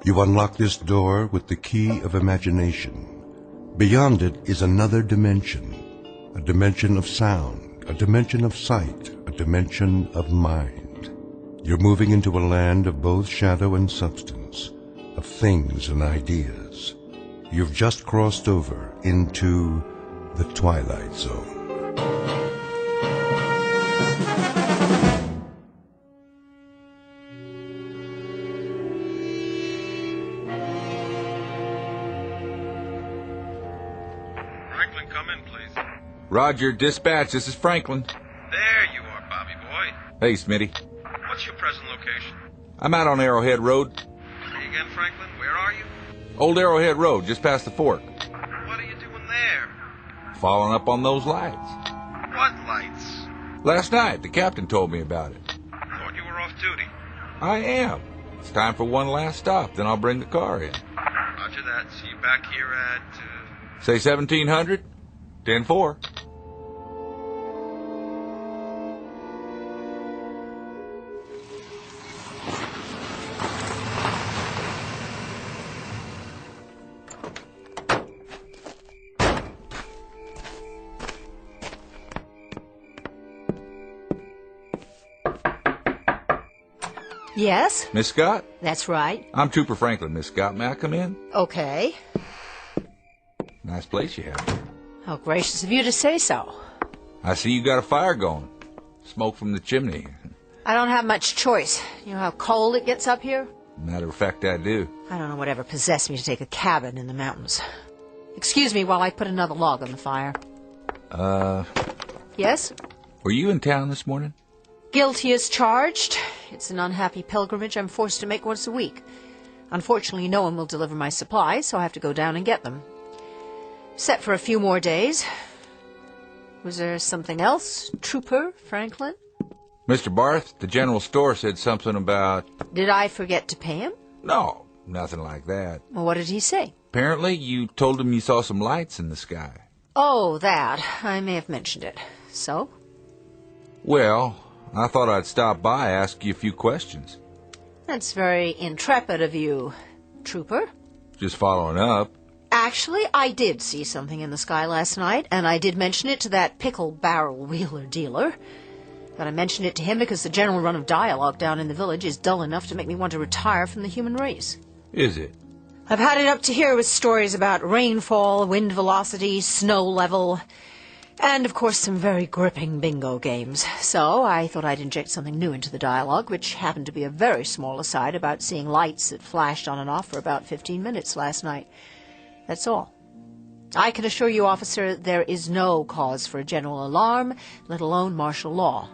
You unlock this door with the key of imagination. Beyond it is another dimension, a dimension of sound, a dimension of sight, a dimension of mind. You're moving into a land of both shadow and substance, of things and ideas. You've just crossed over into the Twilight Zone. Franklin, come in, please. Roger, dispatch. This is Franklin. There you are, Bobby boy. Hey, Smitty. What's your present location? I'm out on Arrowhead Road. Say again, Franklin, where are you? Old Arrowhead Road, just past the fork. What are you doing there? Following up on those lights. What lights? Last night, the captain told me about it. Thought you were off duty. I am. It's time for one last stop, then I'll bring the car in. Roger that. See you back here at... Say 1700? 10-4. Yes? Miss Scott? That's right. I'm Trooper Franklin, Miss Scott. May I come in? Okay. Nice place you have here. How gracious of you to say so. I see you got a fire going. Smoke from the chimney. I don't have much choice. You know how cold it gets up here? Matter of fact, I do. I don't know whatever possessed me to take a cabin in the mountains. Excuse me while I put another log on the fire. Yes? Were you in town this morning? Guilty as charged. It's an unhappy pilgrimage I'm forced to make once a week. Unfortunately, no one will deliver my supplies, so I have to go down and get them. Set for a few more days. Was there something else, Trooper Franklin? Mr. Barth, the general store said something about... Did I forget to pay him? No, nothing like that. Well, what did he say? Apparently, you told him you saw some lights in the sky. Oh, that. I may have mentioned it. So? Well, I thought I'd stop by, ask you a few questions. That's very intrepid of you, Trooper. Just following up. Actually, I did see something in the sky last night, and I did mention it to that pickle barrel wheeler dealer. But I mentioned it to him because the general run of dialogue down in the village is dull enough to make me want to retire from the human race. Is it? I've had it up to here with stories about rainfall, wind velocity, snow level, and, of course, some very gripping bingo games. So I thought I'd inject something new into the dialogue, which happened to be a very small aside about seeing lights that flashed on and off for about 15 minutes last night. That's all. I can assure you, officer, there is no cause for a general alarm, let alone martial law.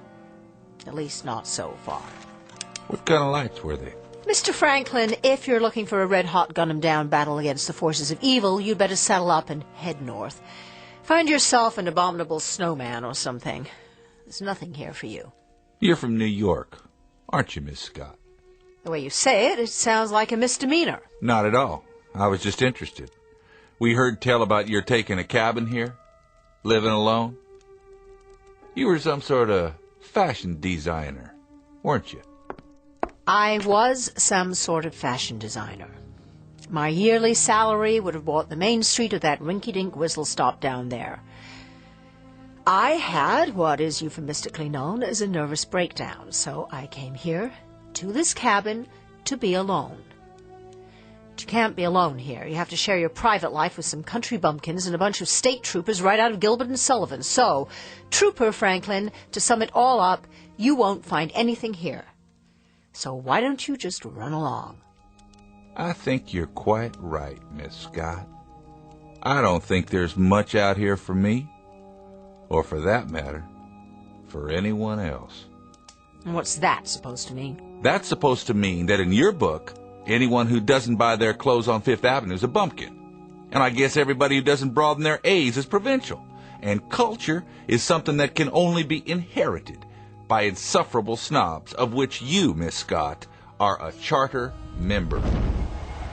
At least not so far. What kind of lights were they? Mr. Franklin, if you're looking for a red-hot gun-em-down battle against the forces of evil, you'd better saddle up and head north. Find yourself an abominable snowman or something. There's nothing here for you. You're from New York, aren't you, Miss Scott? The way you say it, it sounds like a misdemeanor. Not at all. I was just interested. We heard tell about your taking a cabin here, living alone. You were some sort of fashion designer, weren't you? I was some sort of fashion designer. My yearly salary would have bought the main street of that rinky-dink whistle stop down there. I had what is euphemistically known as a nervous breakdown, so I came here to this cabin to be alone. But you can't be alone here. You have to share your private life with some country bumpkins and a bunch of state troopers right out of Gilbert and Sullivan. So, Trooper Franklin, to sum it all up, you won't find anything here. So why don't you just run along? I think you're quite right, Miss Scott. I don't think there's much out here for me, or for that matter, for anyone else. And what's that supposed to mean? That's supposed to mean that in your book, anyone who doesn't buy their clothes on Fifth Avenue is a bumpkin. And I guess everybody who doesn't broaden their A's is provincial. And culture is something that can only be inherited by insufferable snobs, of which you, Miss Scott, are a charter member.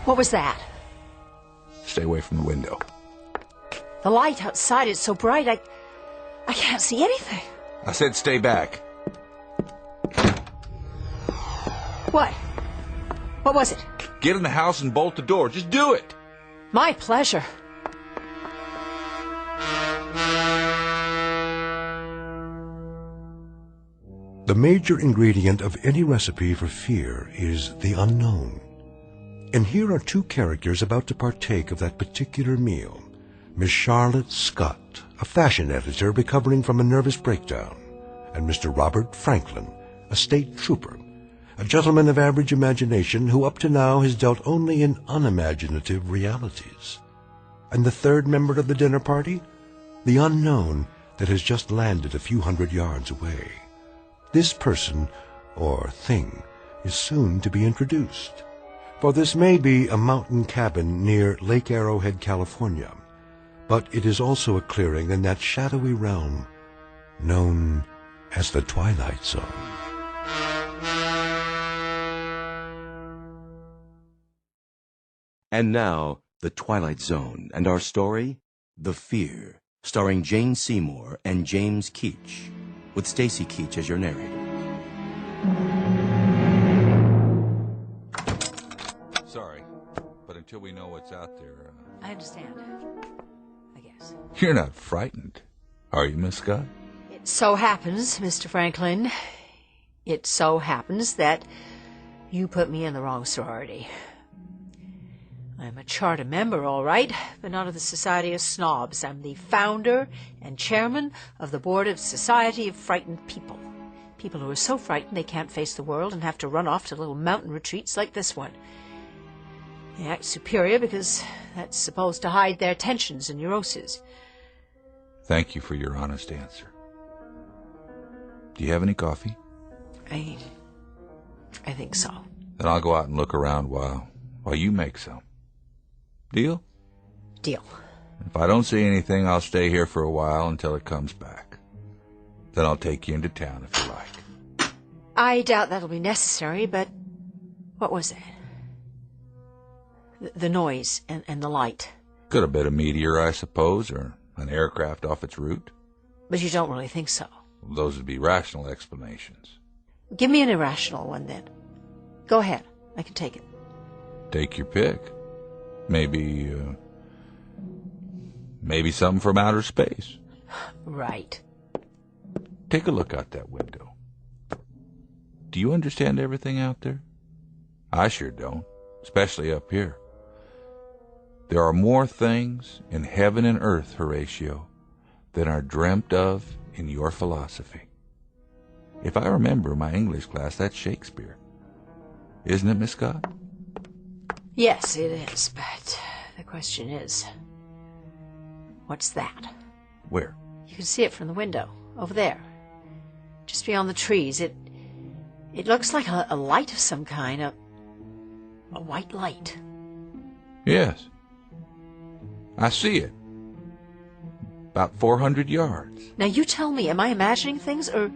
What was that? Stay away from the window. The light outside is so bright, I can't see anything. I said stay back. What? What was it? Get in the house and bolt the door. Just do it. My pleasure. The major ingredient of any recipe for fear is the unknown. And here are two characters about to partake of that particular meal. Miss Charlotte Scott, a fashion editor recovering from a nervous breakdown, and Mr. Robert Franklin, a state trooper, a gentleman of average imagination who up to now has dealt only in unimaginative realities. And the third member of the dinner party? The unknown that has just landed a few hundred yards away. This person, or thing, is soon to be introduced. For this may be a mountain cabin near Lake Arrowhead, California, but it is also a clearing in that shadowy realm known as the Twilight Zone. And now, The Twilight Zone, and our story, The Fear, starring Jane Seymour and James Keach, with Stacy Keach as your narrator. Sorry, but until we know what's out there... I understand. I guess. You're not frightened, are you, Miss Scott? It so happens, Mr. Franklin, it so happens that you put me in the wrong sorority. I'm a charter member, all right, but not of the Society of Snobs. I'm the founder and chairman of the Board of Society of Frightened People. People who are so frightened they can't face the world and have to run off to little mountain retreats like this one. They act superior because that's supposed to hide their tensions and neuroses. Thank you for your honest answer. Do you have any coffee? I think so. Then I'll go out and look around while you make some. Deal? Deal. If I don't see anything, I'll stay here for a while until it comes back. Then I'll take you into town if you like. I doubt that'll be necessary, but what was it? The noise and the light. Could have been a meteor, I suppose, or an aircraft off its route. But you don't really think so. Those would be rational explanations. Give me an irrational one, then. Go ahead. I can take it. Take your pick. Maybe something from outer space. Right. Take a look out that window. Do you understand everything out there? I sure don't, especially up here. There are more things in heaven and earth, Horatio, than are dreamt of in your philosophy. If I remember my English class, that's Shakespeare. Isn't it, Miss Scott? Yes, it is, but the question is, what's that? Where? You can see it from the window, over there, just beyond the trees. It looks like a light of some kind, a white light. Yes. I see it. About 400 yards. Now you tell me, am I imagining things, or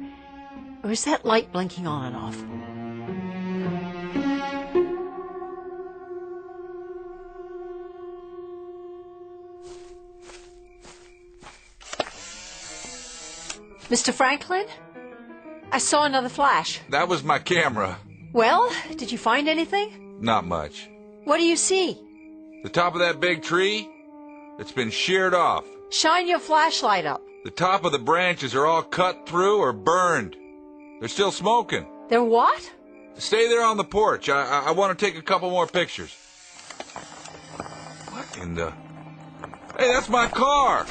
is that light blinking on and off? Mr. Franklin? I saw another flash. That was my camera. Well, did you find anything? Not much. What do you see? The top of that big tree? It's been sheared off. Shine your flashlight up. The top of the branches are all cut through or burned. They're still smoking. They're what? Stay there on the porch. I want to take a couple more pictures. What in the... Hey, that's my car!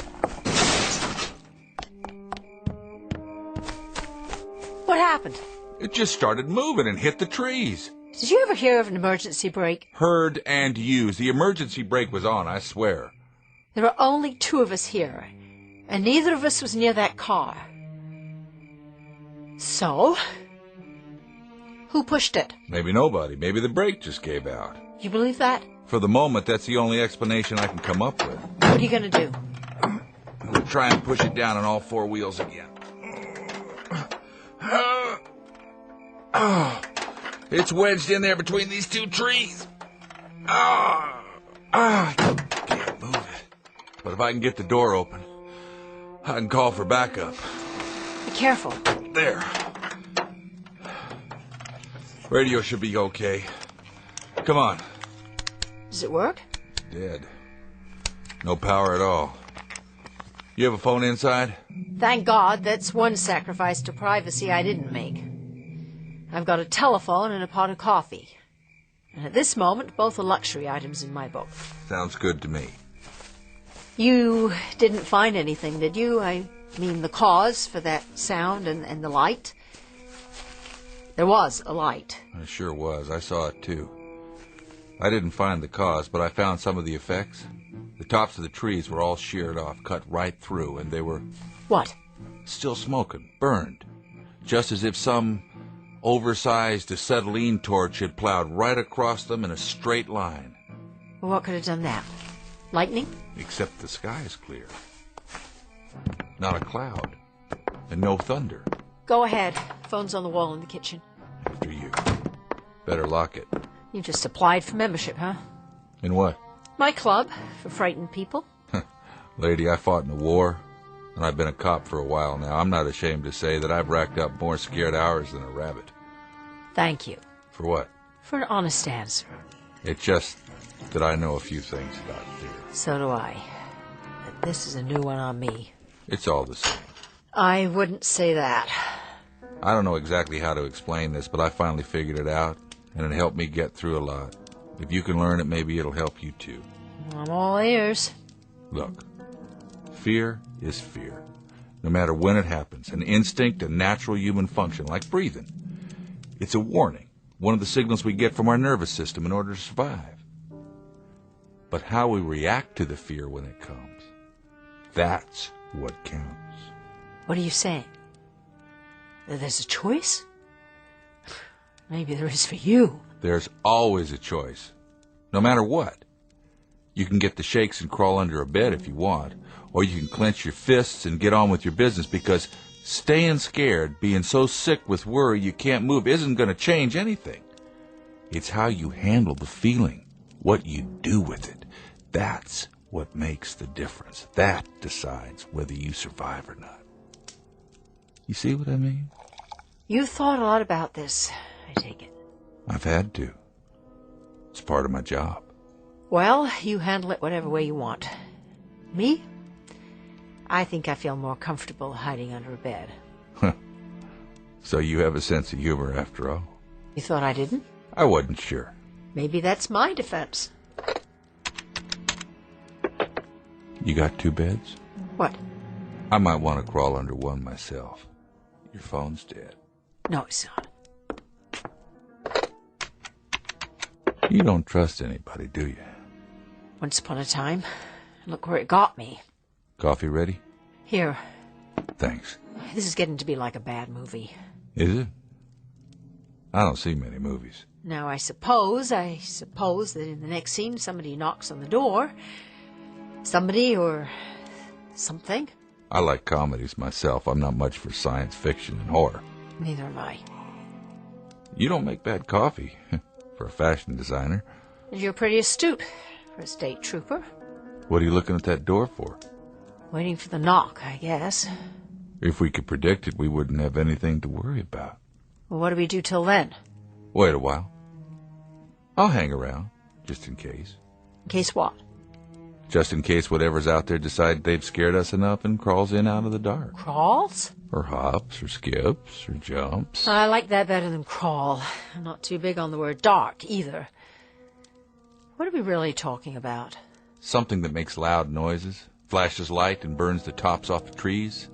What happened? It just started moving and hit the trees. Did you ever hear of an emergency brake? Heard and used. The emergency brake was on, I swear. There are only two of us here, and neither of us was near that car. So, who pushed it? Maybe nobody. Maybe the brake just gave out. You believe that? For the moment, that's the only explanation I can come up with. What are you going to do? I'm going to try and push it down on all four wheels again. It's wedged in there between these two trees. I can't move it. But if I can get the door open, I can call for backup. Be careful. There. Radio should be okay. Come on. Does it work? Dead. No power at all. You have a phone inside? Thank God, that's one sacrifice to privacy I didn't make. I've got a telephone and a pot of coffee. And at this moment, both are luxury items in my book. Sounds good to me. You didn't find anything, did you? I mean, the cause for that sound and the light? There was a light. It sure was. I saw it, too. I didn't find the cause, but I found some of the effects. The tops of the trees were all sheared off, cut right through, and they were... What? Still smoking, burned. Just as if some oversized acetylene torch had plowed right across them in a straight line. Well, what could have done that? Lightning? Except the sky is clear. Not a cloud. And no thunder. Go ahead. Phone's on the wall in the kitchen. After you. Better lock it. You just applied for membership, huh? In what? My club, for frightened people. Lady, I fought in the war, and I've been a cop for a while now. I'm not ashamed to say that I've racked up more scared hours than a rabbit. Thank you. For what? For an honest answer. It's just that I know a few things about fear. So do I. But this is a new one on me. It's all the same. I wouldn't say that. I don't know exactly how to explain this, but I finally figured it out, and it helped me get through a lot. If you can learn it, maybe it'll help you too. I'm all ears. Look, fear is fear. No matter when it happens, an instinct, a natural human function, like breathing. It's a warning, one of the signals we get from our nervous system in order to survive. But how we react to the fear when it comes, that's what counts. What are you saying? That there's a choice? Maybe there is for you. There's always a choice, no matter what. You can get the shakes and crawl under a bed if you want, or you can clench your fists and get on with your business, because staying scared, being so sick with worry you can't move, isn't going to change anything. It's how you handle the feeling, what you do with it. That's what makes the difference. That decides whether you survive or not. You see what I mean? You've thought a lot about this, I take it. I've had to. It's part of my job. Well, you handle it whatever way you want. Me? I think I feel more comfortable hiding under a bed. So you have a sense of humor after all? You thought I didn't? I wasn't sure. Maybe that's my defense. You got two beds? What? I might want to crawl under one myself. Your phone's dead. No, it's not. You don't trust anybody, do you? Once upon a time. Look where it got me. Coffee ready? Here. Thanks. This is getting to be like a bad movie. Is it? I don't see many movies. Now, I suppose that in the next scene somebody knocks on the door. Somebody or something. I like comedies myself. I'm not much for science fiction and horror. Neither am I. You don't make bad coffee for a fashion designer. You're pretty astute for a state trooper. What are you looking at that door for? Waiting for the knock, I guess. If we could predict it, we wouldn't have anything to worry about. Well, what do we do till then? Wait a while. I'll hang around, just in case. In case what? Just in case whatever's out there decides they've scared us enough and crawls in out of the dark. Crawls? Or hops, or skips, or jumps. I like that better than crawl. I'm not too big on the word dark, either. What are we really talking about? Something that makes loud noises, flashes light, and burns the tops off the trees.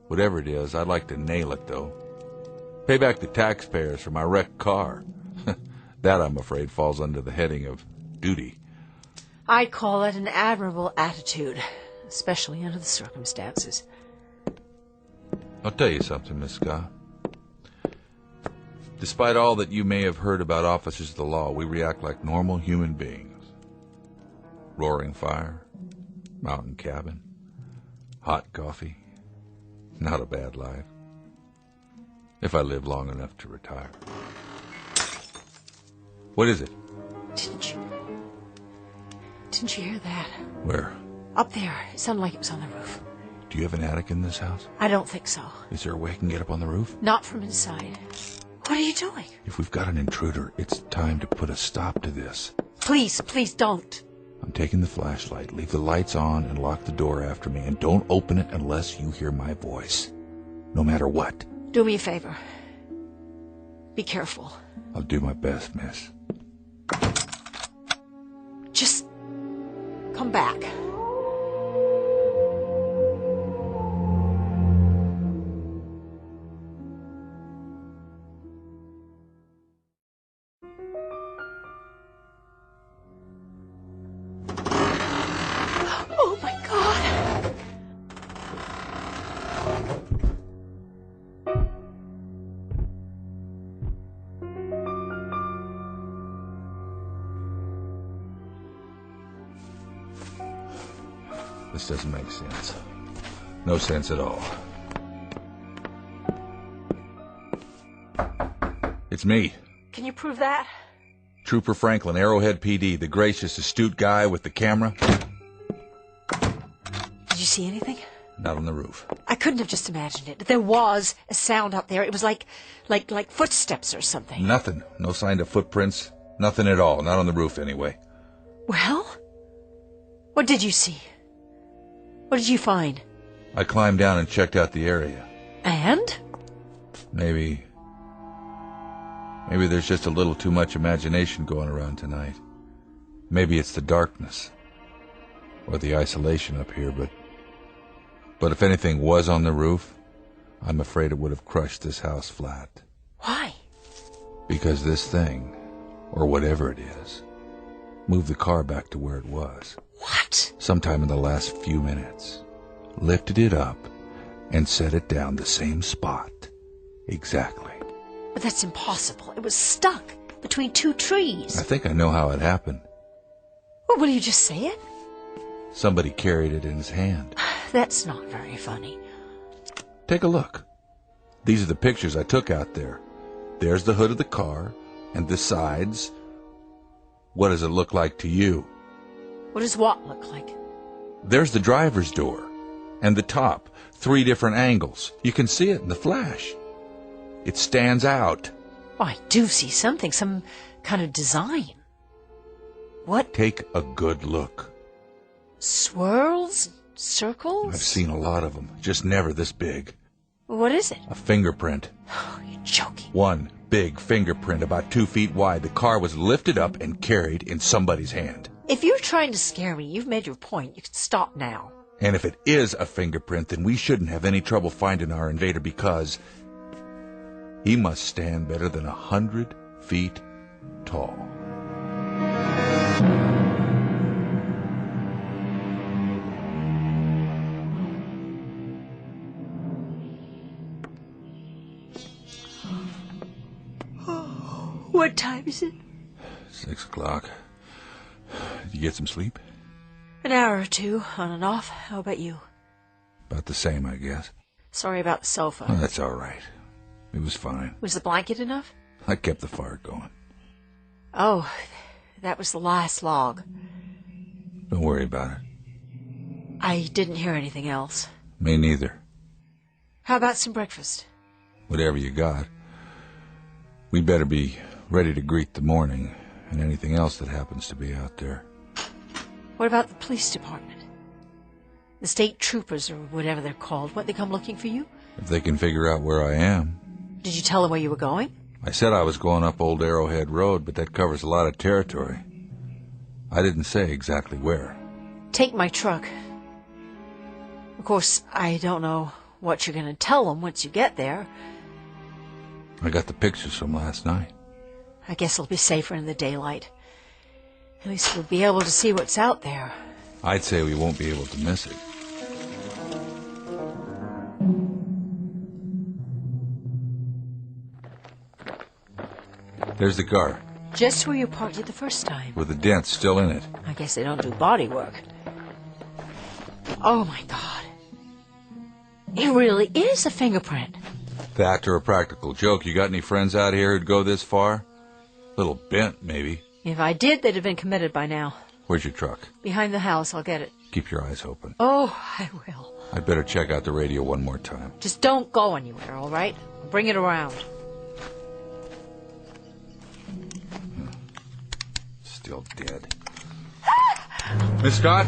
Whatever it is, I'd like to nail it, though. Pay back the taxpayers for my wrecked car. That, I'm afraid, falls under the heading of duty. I'd call it an admirable attitude, especially under the circumstances. I'll tell you something, Miss Scott. Despite all that you may have heard about officers of the law, we react like normal human beings. Roaring fire, mountain cabin, hot coffee. Not a bad life. If I live long enough to retire. What is it? Didn't you hear that? Where? Up there. It sounded like it was on the roof. Do you have an attic in this house? I don't think so. Is there a way I can get up on the roof? Not from inside. What are you doing? If we've got an intruder, it's time to put a stop to this. Put Please, please don't. I'm taking the flashlight. Leave the lights on and lock the door after me. And don't open it unless you hear my voice. No matter what. Do me a favor. Be careful. I'll do my best, miss. Just come back. Oh my God! This doesn't make sense. No sense at all. It's me. Can you prove that? Trooper Franklin, Arrowhead PD, the gracious, astute guy with the camera. Did you see anything? Not on the roof. I couldn't have just imagined it. There was a sound up there. It was like footsteps or something. Nothing. No sign of footprints. Nothing at all. Not on the roof, anyway. Well? What did you see? What did you find? I climbed down and checked out the area. And? Maybe there's just a little too much imagination going around tonight. Maybe it's the darkness. Or the isolation up here, but if anything was on the roof, I'm afraid it would have crushed this house flat. Why? Because this thing, or whatever it is, moved the car back to where it was. What? Sometime in the last few minutes. Lifted it up and set it down the same spot. Exactly. But that's impossible. It was stuck between two trees. I think I know how it happened. Well, will you just say it? Somebody carried it in his hand. That's not very funny. Take a look. These are the pictures I took out there. There's the hood of the car, and the sides. What does it look like to you? What does what look like? There's the driver's door, and the top. 3 different angles. You can see it in the flash. It stands out. Oh, I do see something, some kind of design. What? Take a good look. Swirls? Circles? I've seen a lot of them, just never this big. What is it? A fingerprint. Oh, you're joking. One big fingerprint about 2 feet wide. The car was lifted up and carried in somebody's hand. If you're trying to scare me, you've made your point. You can stop now. And if it is a fingerprint, then we shouldn't have any trouble finding our invader because he must stand better than 100 feet tall. What time is it? 6 o'clock. Did you get some sleep? An hour or two, on and off. How about you? About the same, I guess. Sorry about the sofa. Oh, that's all right. It was fine. Was the blanket enough? I kept the fire going. Oh, that was the last log. Don't worry about it. I didn't hear anything else. Me neither. How about some breakfast? Whatever you got. We'd better be ready to greet the morning and anything else that happens to be out there. What about the police department? The state troopers, or whatever they're called, what, they come looking for you? If they can figure out where I am. Did you tell them where you were going? I said I was going up Old Arrowhead Road, but that covers a lot of territory. I didn't say exactly where. Take my truck. Of course, I don't know what you're going to tell them once you get there. I got the pictures from last night. I guess it'll be safer in the daylight. At least we'll be able to see what's out there. I'd say we won't be able to miss it. There's the car. Just where you parked it the first time. With the dent still in it. I guess they don't do body work. Oh, my God. It really is a fingerprint. That or a practical joke. You got any friends out here who'd go this far? Little bent, maybe. If I did, they'd have been committed by now. Where's your truck? Behind the house, I'll get it. Keep your eyes open. Oh, I will. I'd better check out the radio one more time. Just don't go anywhere, all right? Bring it around. still dead. Miss Scott?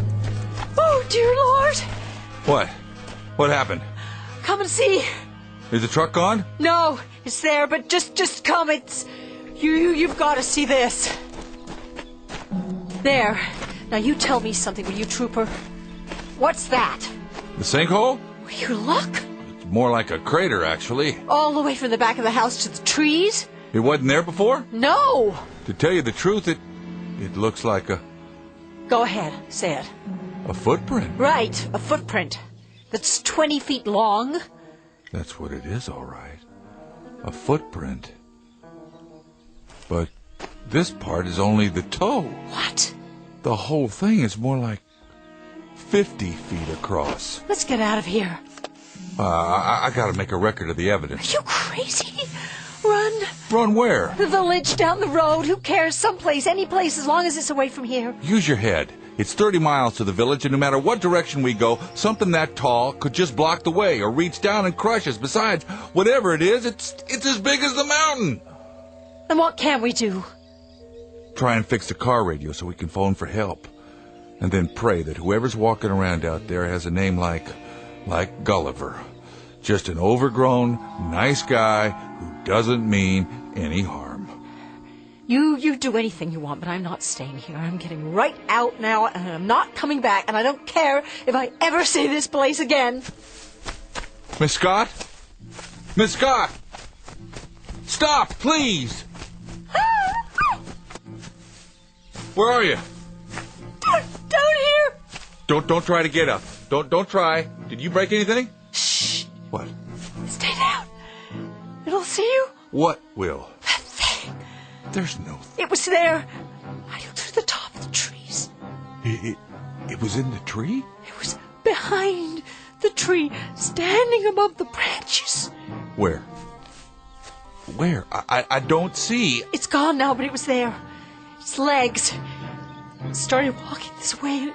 Oh, dear Lord! What? What happened? Come and see. Is the truck gone? No, it's there, but just come. It's... You've got to see this. There. Now you tell me something, will you, trooper? What's that? The sinkhole? Will you look? It's more like a crater, actually. All the way from the back of the house to the trees? It wasn't there before? No! To tell you the truth, it looks like Go ahead, say it. a footprint. Right, a footprint. That's 20 feet long. That's what it is, all right. A footprint. But this part is only the toe. What? The whole thing is more like 50 feet across. Let's get out of here. I gotta make a record of the evidence. Are you crazy? Run. Run where? The village, down the road. Who cares? Someplace, any place, as long as it's away from here. Use your head. It's 30 miles to the village, and no matter what direction we go, something that tall could just block the way or reach down and crush us. Besides, whatever it is, it's as big as the mountain. Then what can we do? Try and fix the car radio so we can phone for help. And then pray that whoever's walking around out there has a name like Gulliver. Just an overgrown, nice guy who doesn't mean any harm. You do anything you want, but I'm not staying here. I'm getting right out now, and I'm not coming back, and I don't care if I ever see this place again. Miss Scott? Miss Scott! Stop, please! Where are you? Down here! Don't try to get up. Don't try. Did you break anything? Shh! What? Stay down. It'll see you. What will? That thing. There's no... It was there. I looked through the top of the trees. It was in the tree? It was behind the tree, standing above the branches. Where? Where? I don't see. It's gone now, but it was there. Its legs. It started walking this way, and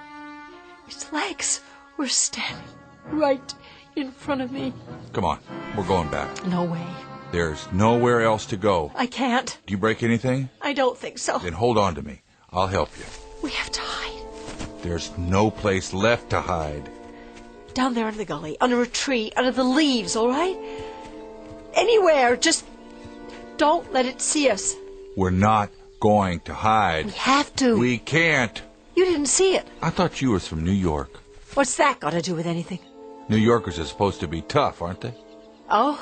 its legs were standing right in front of me. Come on, we're going back. No way. There's nowhere else to go. I can't. Do you break anything? I don't think so. Then hold on to me. I'll help you. We have to hide. There's no place left to hide. Down there in the gully, under a tree, under the leaves, all right? Anywhere, just don't let it see us. We're not going to hide. We have to. We can't. You didn't see it. I thought you was from New York. What's that got to do with anything? New Yorkers are supposed to be tough, aren't they? Oh,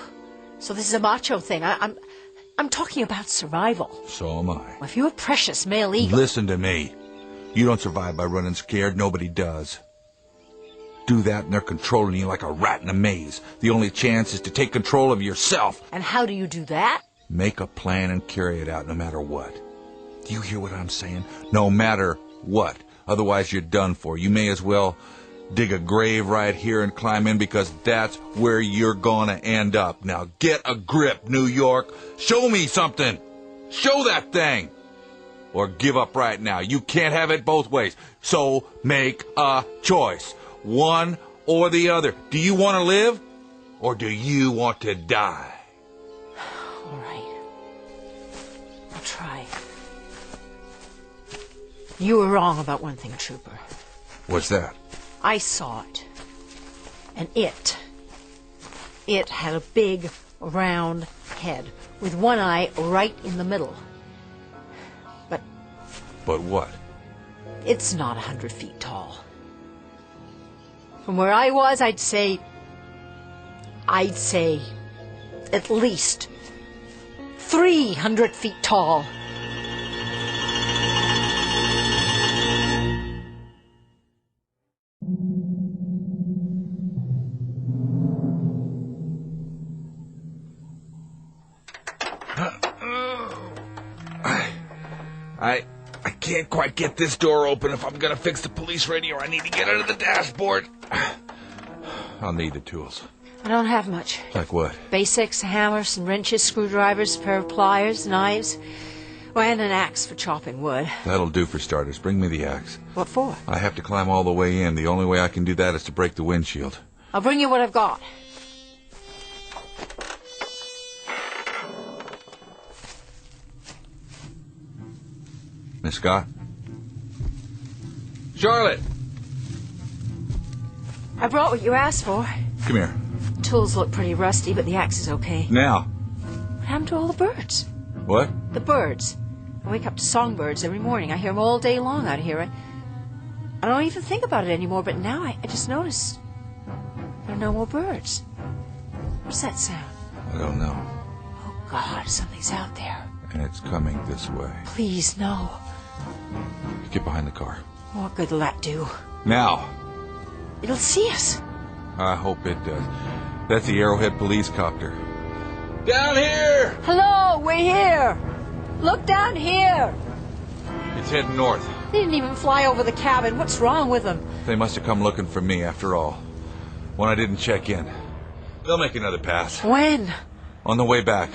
so this is a macho thing. I'm talking about survival. So am I. Well, if you're a precious male eagle... Listen to me. You don't survive by running scared. Nobody does. Do that and they're controlling you like a rat in a maze. The only chance is to take control of yourself. And how do you do that? Make a plan and carry it out no matter what. Do you hear what I'm saying? No matter what. Otherwise you're done for. You may as well dig a grave right here and climb in, because that's where you're gonna end up. Now get a grip, New York. Show me something. Show that thing. Or give up right now. You can't have it both ways. So make a choice. One or the other. Do you want to live or do you want to die? All right. I'll try. You were wrong about one thing, Trooper. What's that? I saw it. And it had a big, round head with one eye right in the middle. But what? It's not 100 feet tall. From where I was, I'd say at least 300 feet tall. I can't quite get this door open. If I'm gonna fix the police radio, I need to get under the dashboard. I'll need the tools. I don't have much. Like what? Basics, hammers, some wrenches, screwdrivers, a pair of pliers, knives, and an axe for chopping wood. That'll do for starters. Bring me the axe. What for? I have to climb all the way in. The only way I can do that is to break the windshield. I'll bring you what I've got. Miss Scott? Charlotte! I brought what you asked for. Come here. Tools look pretty rusty, but the axe is okay. Now. What happened to all the birds? What? The birds. I wake up to songbirds every morning. I hear them all day long out here. I don't even think about it anymore, but now I just noticed there are no more birds. What's that sound? I don't know. Oh, God, something's out there. And it's coming this way. Please, no. Get behind the car. What good will that do? Now. It'll see us. I hope it does. That's the Arrowhead police copter. Down here! Hello, we're here. Look down here. It's heading north. They didn't even fly over the cabin. What's wrong with them? They must have come looking for me after all. When I didn't check in. They'll make another pass. When? On the way back.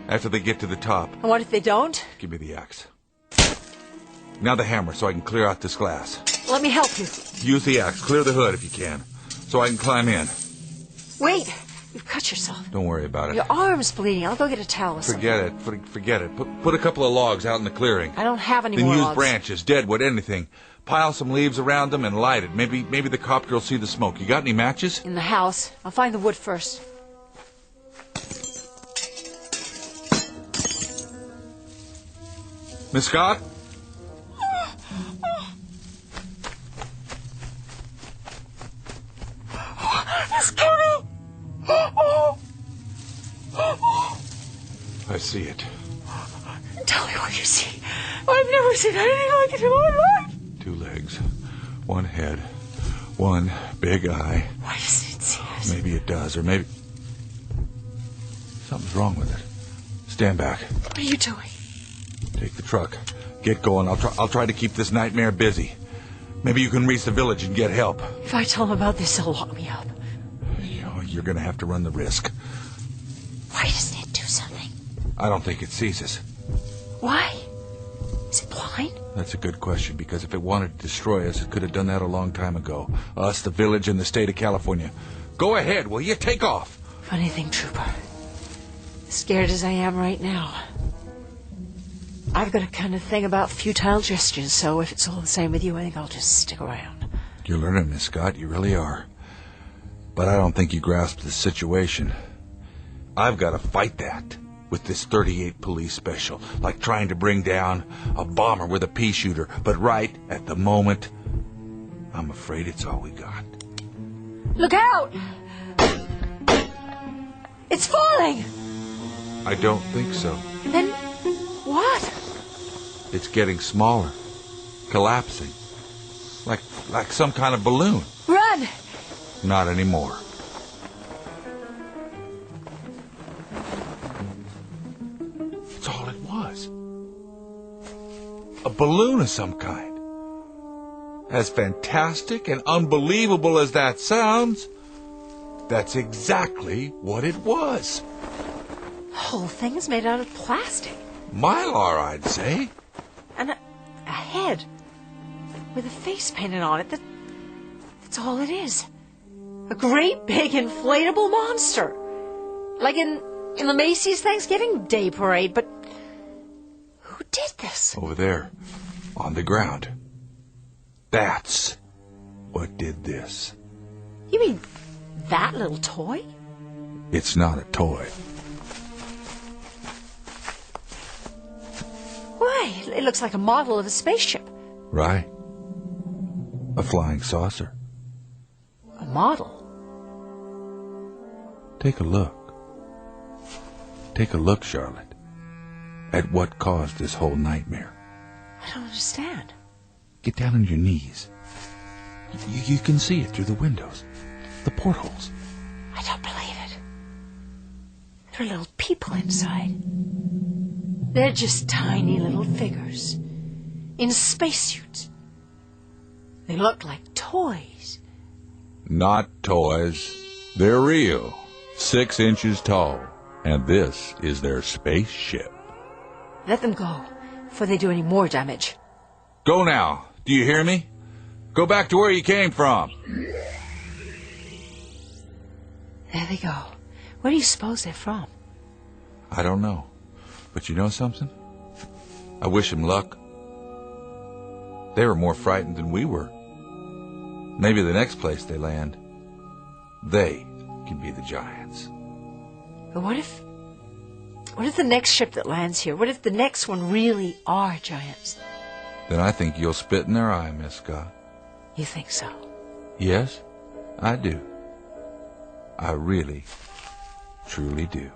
After they get to the top. And what if they don't? Give me the axe. Now the hammer so I can clear out this glass. Let me help you. Use the axe. Clear the hood if you can. So I can climb in. Wait. You've cut yourself. Don't worry about it. Your arm's bleeding. I'll go get a towel or something. Forget it. Put a couple of logs out in the clearing. I don't have any then more use logs. branches, deadwood, anything. Pile some leaves around them and light it. Maybe the copter will see the smoke. You got any matches? In the house. I'll find the wood first. Miss Scott? It's coming! I see it. Tell me what you see. I've never seen anything like it in my life. 2 legs, 1 head, 1 big eye. Why doesn't it see us? Maybe it does, or maybe... Something's wrong with it. Stand back. What are you doing? Take the truck. Get going. I'll try to keep this nightmare busy. Maybe you can reach the village and get help. If I tell them about this, they'll lock me up. You're going to have to run the risk. Why doesn't it do something? I don't think it sees us. Why? Is it blind? That's a good question, because if it wanted to destroy us, it could have done that a long time ago. Us, the village, and the state of California. Go ahead, will you? Take off. Funny thing, Trooper. As scared as I am right now, I've got a kind of thing about futile gestures, so if it's all the same with you, I think I'll just stick around. You're learning, Miss Scott. You really are. But I don't think you grasp the situation. I've got to fight that with this 38 police special, like trying to bring down a bomber with a pea shooter. But right at the moment, I'm afraid it's all we got. Look out! It's falling! I don't think so. And then, what? It's getting smaller, collapsing, like some kind of balloon. Run! Not anymore. It's all it was. A balloon of some kind. As fantastic and unbelievable as that sounds, that's exactly what it was. The whole thing is made out of plastic. Mylar, I'd say. And a head with a face painted on it. That's all it is. A great big inflatable monster. Like in the Macy's Thanksgiving Day Parade, but who did this? Over there, on the ground. That's what did this. You mean that little toy? It's not a toy. Why, it looks like a model of a spaceship. Right. A flying saucer. A model? Take a look. Take a look, Charlotte, at what caused this whole nightmare. I don't understand. Get down on your knees. You can see it through the windows, the portholes. I don't believe it. There are little people inside. They're just tiny little figures in spacesuits. They look like toys. Not toys. They're real. 6 inches tall. And this is their spaceship. Let them go before they do any more damage. Go now. Do you hear me? Go back to where you came from. There they go. Where do you suppose they're from? I don't know. But you know something? I wish him luck. They were more frightened than we were. Maybe the next place they land, they can be the giants. But what if the next ship that lands here, what if the next one really are giants? Then I think you'll spit in their eye, Miss Scott. You think so? Yes, I do. I really, truly do.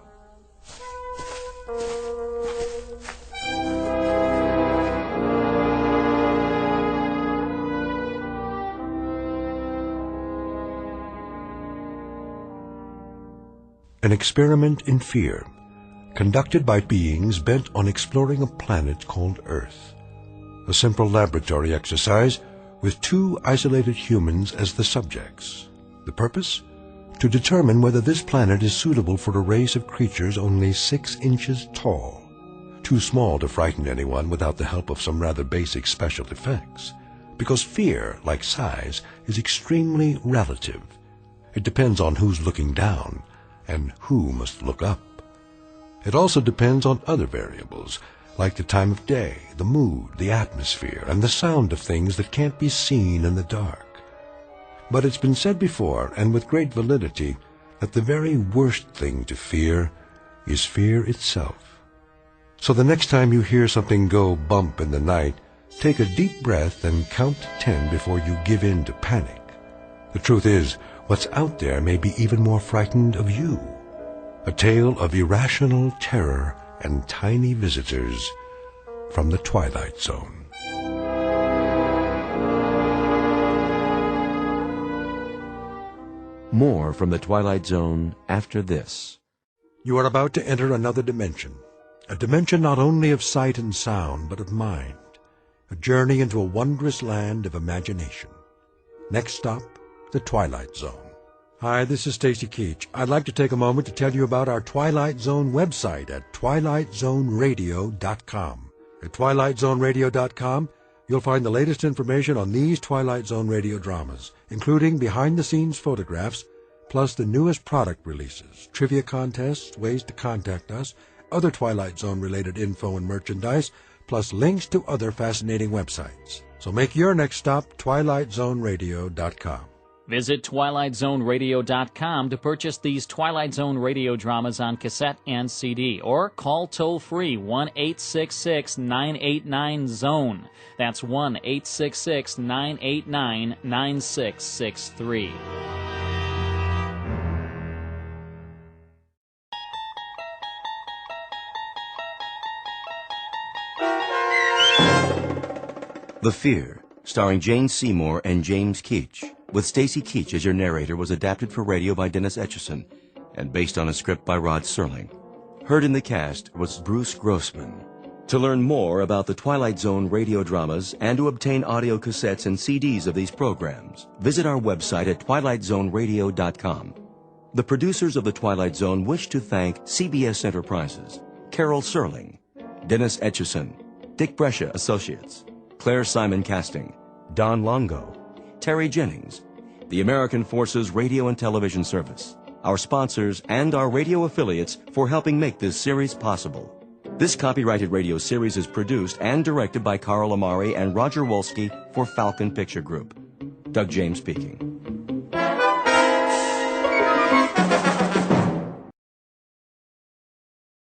An experiment in fear, conducted by beings bent on exploring a planet called Earth. A simple laboratory exercise with 2 isolated humans as the subjects. The purpose? To determine whether this planet is suitable for a race of creatures only 6 inches tall. Too small to frighten anyone without the help of some rather basic special effects. Because fear, like size, is extremely relative. It depends on who's looking down and who must look up. It also depends on other variables, like the time of day, the mood, the atmosphere, and the sound of things that can't be seen in the dark. But it's been said before, and with great validity, that the very worst thing to fear is fear itself. So the next time you hear something go bump in the night, take a deep breath and count to 10 before you give in to panic. The truth is, what's out there may be even more frightened of you. A tale of irrational terror and tiny visitors from the Twilight Zone. More from the Twilight Zone after this. You are about to enter another dimension. A dimension not only of sight and sound, but of mind. A journey into a wondrous land of imagination. Next stop, the Twilight Zone. Hi, this is Stacy Keach. I'd like to take a moment to tell you about our Twilight Zone website at twilightzoneradio.com. At twilightzoneradio.com, you'll find the latest information on these Twilight Zone radio dramas, including behind-the-scenes photographs, plus the newest product releases, trivia contests, ways to contact us, other Twilight Zone-related info and merchandise, plus links to other fascinating websites. So make your next stop twilightzoneradio.com. Visit twilightzoneradio.com to purchase these Twilight Zone radio dramas on cassette and CD, or call toll-free 1-866-989-ZONE. That's 1-866-989-9663. The Fear, starring Jane Seymour and James Keach, with Stacy Keach as your narrator, was adapted for radio by Dennis Etchison and based on a script by Rod Serling. Heard in the cast was Bruce Grossman. To learn more about the Twilight Zone radio dramas and to obtain audio cassettes and CDs of these programs, visit our website at twilightzoneradio.com. The producers of The Twilight Zone wish to thank CBS Enterprises, Carol Serling, Dennis Etchison, Dick Brescia Associates, Claire Simon Casting, Don Longo, Terry Jennings, the American Forces Radio and Television Service, our sponsors, and our radio affiliates for helping make this series possible. This copyrighted radio series is produced and directed by Carl Amari and Roger Wolski for Falcon Picture Group. Doug James speaking.